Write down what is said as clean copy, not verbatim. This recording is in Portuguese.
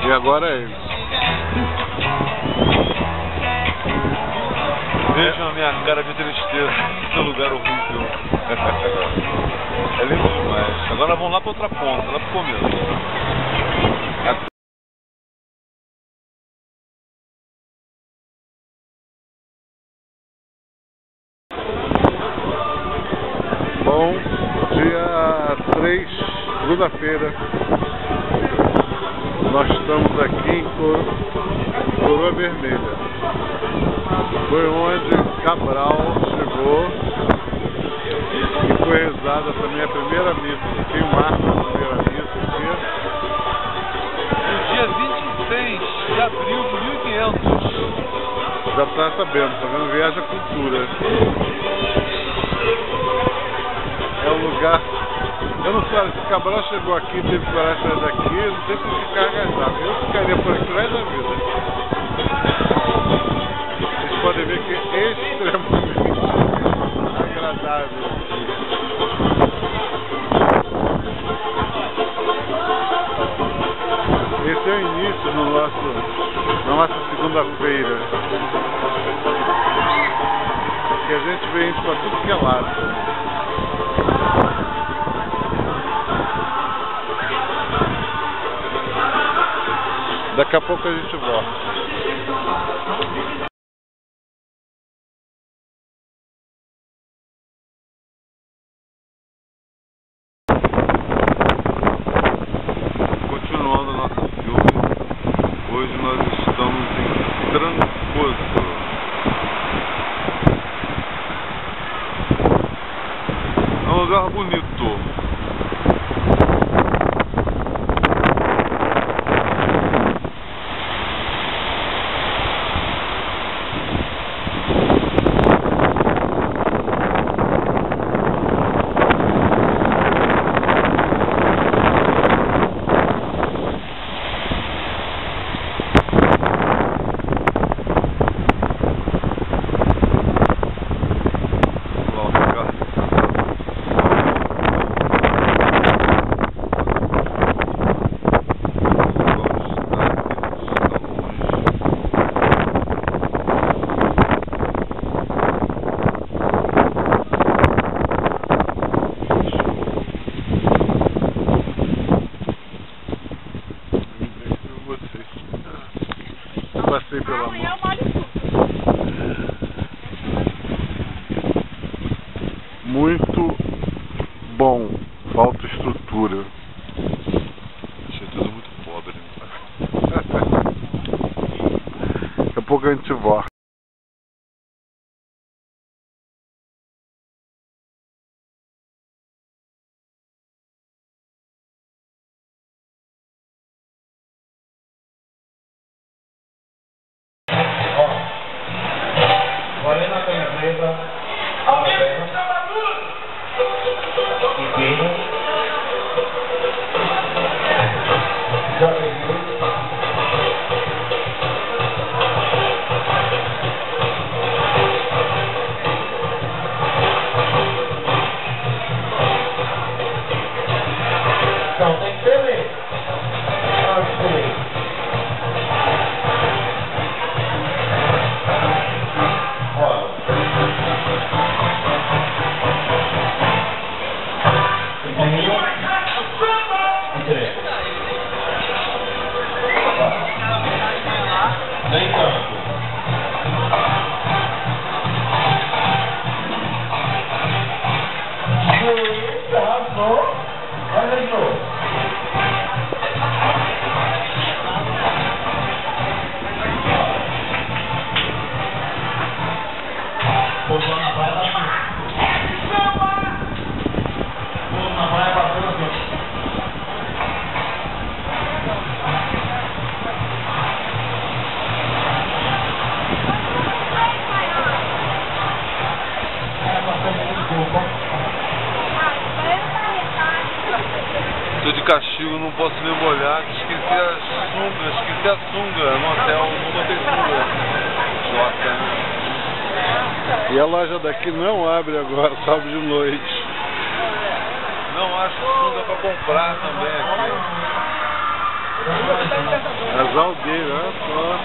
E agora é eles. Vejam a minha cara de tristeza. Que lugar horrível. É lindo demais. Agora vamos lá para outra ponta, lá para o começo. Bom, dia 3, segunda-feira. Nós estamos aqui em Coroa Vermelha. Foi onde Cabral chegou e foi rezada também a primeira missa. Tem um marco da primeira missa aqui. No dia 26 de abril de 1500. Já está sabendo, tá vendo? Viagem à Cultura. É um lugar... Eu não sei, se Cabral chegou aqui, teve coragem de sair daqui, eu não sei se ele ficar agachado. Eu ficaria por aqui o resto da vida. Vocês podem ver que é extremamente agradável. Esse é o início na nossa segunda-feira. Que a gente vê isso para tudo que é lado. Daqui a pouco a gente volta. Continuando nosso filme, hoje nós estamos em Trancoso. É um lugar bonito. Passei pela mão. Muito bom. Falta estrutura. Achei tudo muito pobre. Daqui a pouco a gente volta. Valendo a pena preta, a perna, e pino, já peguei. Então tem que ser mesmo. Nem tanto. Tá bom. Olha aí, não posso me molhar, que esqueci a sunga no hotel, não botei sunga no hotel. E a loja daqui não abre agora, só abre de noite. Não acho sunga pra comprar também aqui. As aldeiras, olha só.